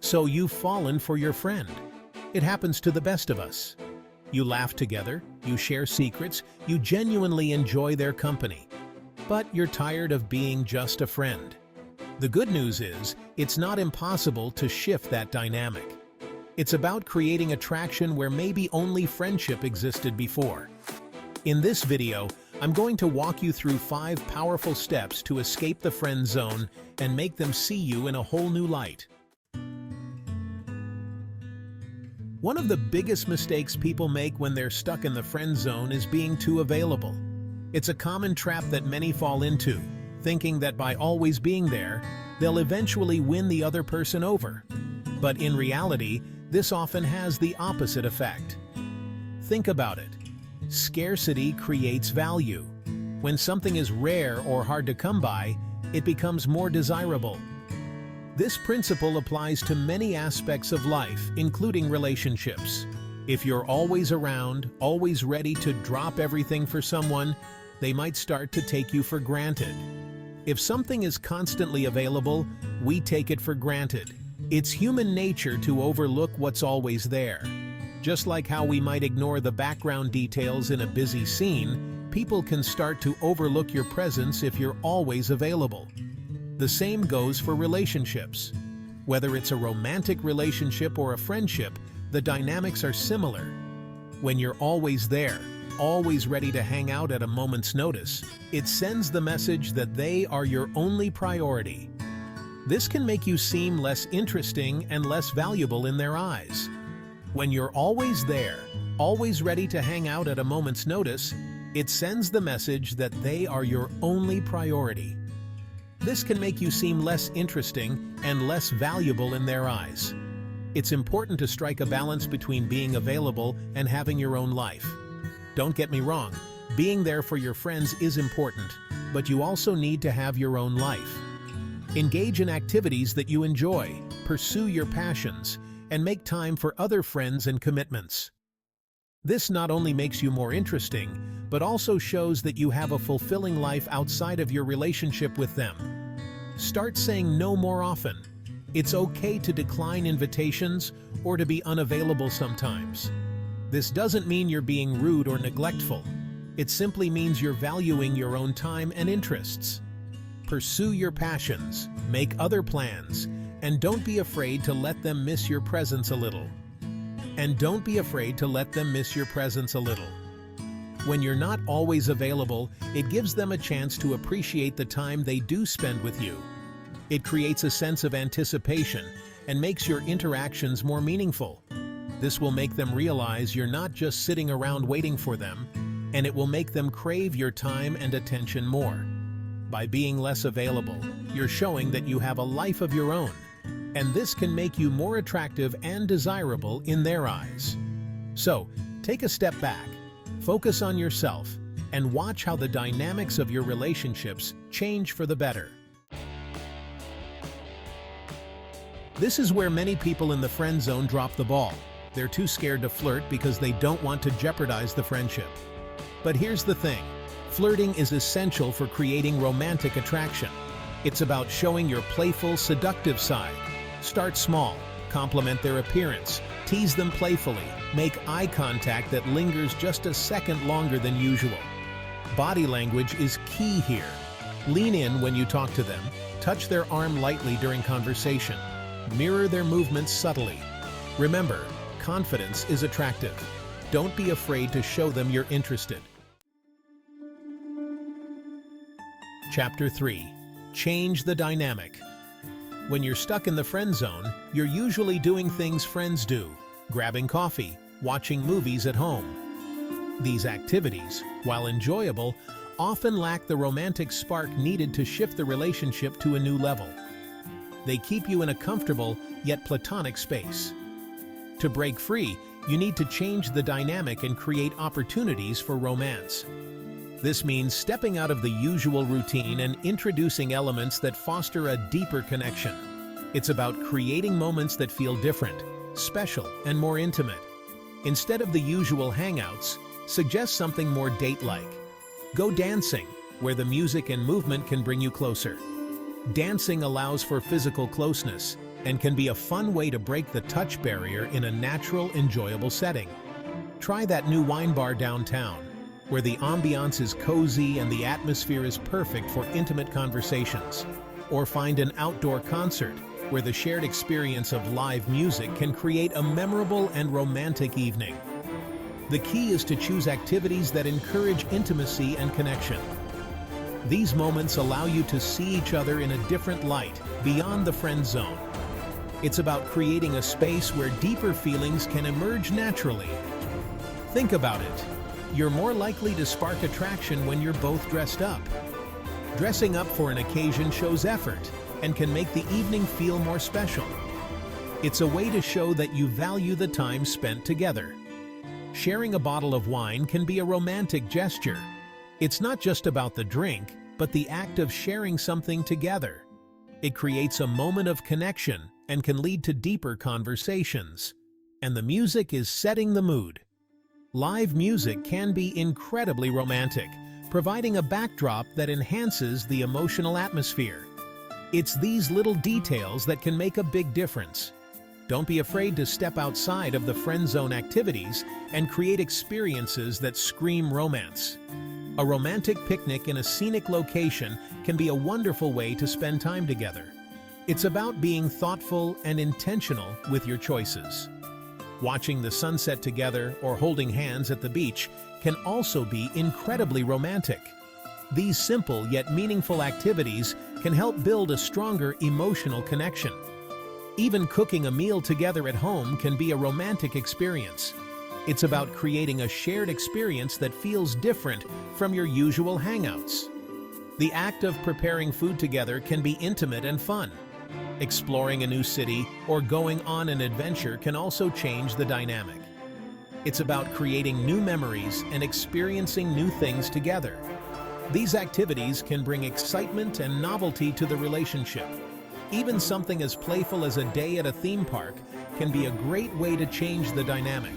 So you've fallen for your friend. It happens to the best of us. You laugh together, you share secrets, you genuinely enjoy their company. But you're tired of being just a friend. The good news is, it's not impossible to shift that dynamic. It's about creating attraction where maybe only friendship existed before. In this video, I'm going to walk you through 5 powerful steps to escape the friend zone and make them see you in a whole new light. One of the biggest mistakes people make when they're stuck in the friend zone is being too available. It's a common trap that many fall into, thinking that by always being there, they'll eventually win the other person over. But in reality, this often has the opposite effect. Think about it. Scarcity creates value. When something is rare or hard to come by, it becomes more desirable. This principle applies to many aspects of life, including relationships. If you're always around, always ready to drop everything for someone, they might start to take you for granted. If something is constantly available, we take it for granted. It's human nature to overlook what's always there. Just like how we might ignore the background details in a busy scene, people can start to overlook your presence if you're always available. The same goes for relationships. Whether it's a romantic relationship or a friendship, the dynamics are similar. When you're always there, always ready to hang out at a moment's notice, it sends the message that they are your only priority. This can make you seem less interesting and less valuable in their eyes. When you're always there, always ready to hang out at a moment's notice, it sends the message that they are your only priority. This can make you seem less interesting and less valuable in their eyes. It's important to strike a balance between being available and having your own life. Don't get me wrong, being there for your friends is important, but you also need to have your own life. Engage in activities that you enjoy, pursue your passions, and make time for other friends and commitments. This not only makes you more interesting, but also shows that you have a fulfilling life outside of your relationship with them. Start saying no more often. It's okay to decline invitations or to be unavailable sometimes. This doesn't mean you're being rude or neglectful. It simply means you're valuing your own time and interests. Pursue your passions, make other plans, and don't be afraid to let them miss your presence a little. When you're not always available, it gives them a chance to appreciate the time they do spend with you. It creates a sense of anticipation and makes your interactions more meaningful. This will make them realize you're not just sitting around waiting for them, and it will make them crave your time and attention more. By being less available, you're showing that you have a life of your own, and this can make you more attractive and desirable in their eyes. So, take a step back, focus on yourself, and watch how the dynamics of your relationships change for the better. This is where many people in the friend zone drop the ball. They're too scared to flirt because they don't want to jeopardize the friendship. But here's the thing. Flirting is essential for creating romantic attraction. It's about showing your playful, seductive side. Start small, compliment their appearance, tease them playfully, make eye contact that lingers just a second longer than usual. Body language is key here. Lean in when you talk to them, touch their arm lightly during conversation, mirror their movements subtly. Remember, confidence is attractive. Don't be afraid to show them you're interested. Chapter 3. Change the dynamic. When you're stuck in the friend zone, you're usually doing things friends do, grabbing coffee, watching movies at home. These activities, while enjoyable, often lack the romantic spark needed to shift the relationship to a new level. They keep you in a comfortable, yet platonic space. To break free, you need to change the dynamic and create opportunities for romance. This means stepping out of the usual routine and introducing elements that foster a deeper connection. It's about creating moments that feel different, special, and more intimate. Instead of the usual hangouts, suggest something more date-like. Go dancing, where the music and movement can bring you closer. Dancing allows for physical closeness, and can be a fun way to break the touch barrier in a natural, enjoyable setting. Try that new wine bar downtown, where the ambiance is cozy and the atmosphere is perfect for intimate conversations. Or find an outdoor concert, where the shared experience of live music can create a memorable and romantic evening. The key is to choose activities that encourage intimacy and connection. These moments allow you to see each other in a different light, beyond the friend zone. It's about creating a space where deeper feelings can emerge naturally. Think about it. You're more likely to spark attraction when you're both dressed up. Dressing up for an occasion shows effort and can make the evening feel more special. It's a way to show that you value the time spent together. Sharing a bottle of wine can be a romantic gesture. It's not just about the drink, but the act of sharing something together. It creates a moment of connection and can lead to deeper conversations. And the music is setting the mood. Live music can be incredibly romantic, providing a backdrop that enhances the emotional atmosphere. It's these little details that can make a big difference. Don't be afraid to step outside of the friend zone activities and create experiences that scream romance. A romantic picnic in a scenic location can be a wonderful way to spend time together. It's about being thoughtful and intentional with your choices. Watching the sunset together or holding hands at the beach can also be incredibly romantic. These simple yet meaningful activities can help build a stronger emotional connection. Even cooking a meal together at home can be a romantic experience. It's about creating a shared experience that feels different from your usual hangouts. The act of preparing food together can be intimate and fun. Exploring a new city or going on an adventure can also change the dynamic. It's about creating new memories and experiencing new things together. These activities can bring excitement and novelty to the relationship. Even something as playful as a day at a theme park can be a great way to change the dynamic.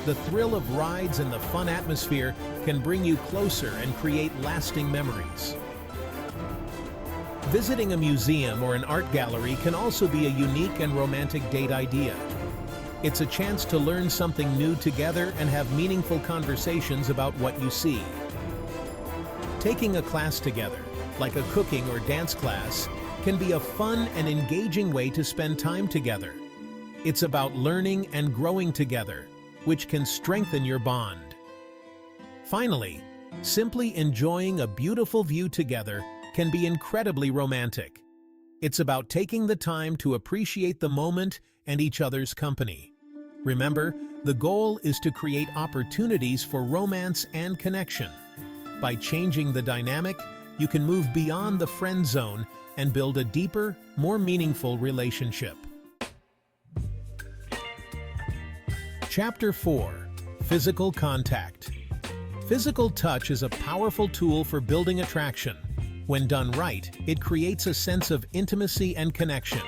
The thrill of rides and the fun atmosphere can bring you closer and create lasting memories. Visiting a museum or an art gallery can also be a unique and romantic date idea. It's a chance to learn something new together and have meaningful conversations about what you see. Taking a class together, like a cooking or dance class, can be a fun and engaging way to spend time together. It's about learning and growing together, which can strengthen your bond. Finally, simply enjoying a beautiful view together can be incredibly romantic. It's about taking the time to appreciate the moment and each other's company. Remember, the goal is to create opportunities for romance and connection. By changing the dynamic, you can move beyond the friend zone and build a deeper, more meaningful relationship. Chapter 4. Physical Contact. Physical touch is a powerful tool for building attraction. When done right, it creates a sense of intimacy and connection.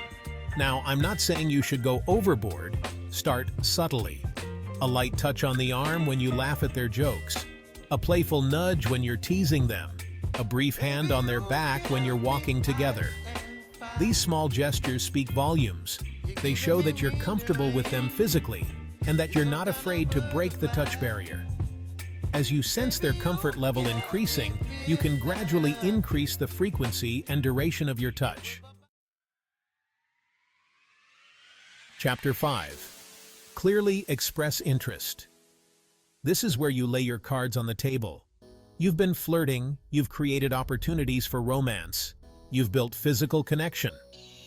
Now, I'm not saying you should go overboard. Start subtly. A light touch on the arm when you laugh at their jokes. A playful nudge when you're teasing them. A brief hand on their back when you're walking together. These small gestures speak volumes. They show that you're comfortable with them physically and that you're not afraid to break the touch barrier. As you sense their comfort level increasing, you can gradually increase the frequency and duration of your touch. Chapter 5. Clearly express interest. This is where you lay your cards on the table. You've been flirting, you've created opportunities for romance, you've built physical connection.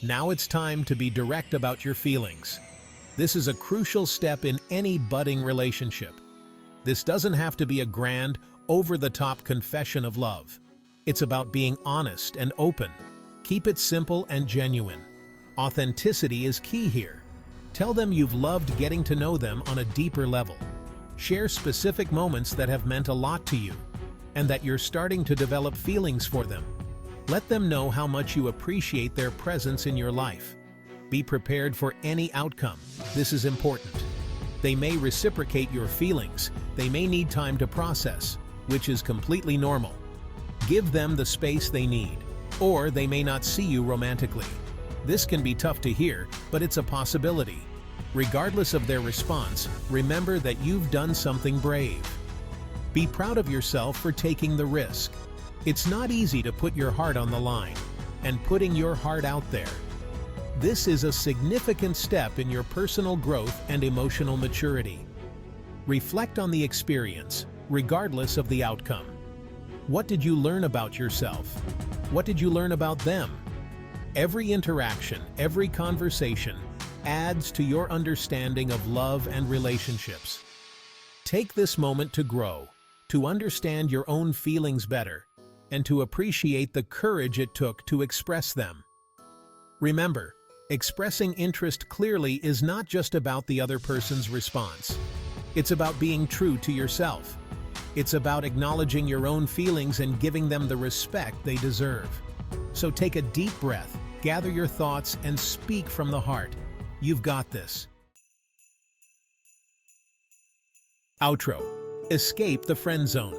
Now it's time to be direct about your feelings. This is a crucial step in any budding relationship. This doesn't have to be a grand, over-the-top confession of love. It's about being honest and open. Keep it simple and genuine. Authenticity is key here. Tell them you've loved getting to know them on a deeper level. Share specific moments that have meant a lot to you, and that you're starting to develop feelings for them. Let them know how much you appreciate their presence in your life. Be prepared for any outcome. This is important. They may reciprocate your feelings. They may need time to process, which is completely normal. Give them the space they need, or they may not see you romantically. This can be tough to hear, but it's a possibility. Regardless of their response, remember that you've done something brave. Be proud of yourself for taking the risk. It's not easy to put your heart on the line, and putting your heart out there. This is a significant step in your personal growth and emotional maturity. Reflect on the experience, regardless of the outcome. What did you learn about yourself? What did you learn about them? Every interaction, every conversation adds to your understanding of love and relationships. Take this moment to grow, to understand your own feelings better, and to appreciate the courage it took to express them. Remember, expressing interest clearly is not just about the other person's response. It's about being true to yourself. It's about acknowledging your own feelings and giving them the respect they deserve. So take a deep breath, gather your thoughts, and speak from the heart. You've got this. Outro. Escape the friend zone.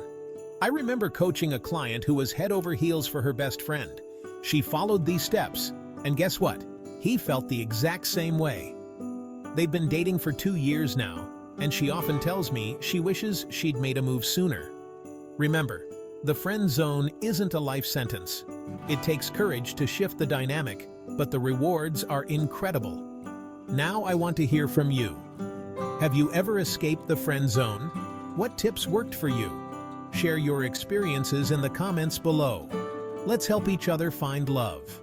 I remember coaching a client who was head over heels for her best friend. She followed these steps, and guess what? He felt the exact same way. They've been dating for 2 years now, and she often tells me she wishes she'd made a move sooner. Remember, the friend zone isn't a life sentence. It takes courage to shift the dynamic, but the rewards are incredible. Now I want to hear from you. Have you ever escaped the friend zone? What tips worked for you? Share your experiences in the comments below. Let's help each other find love.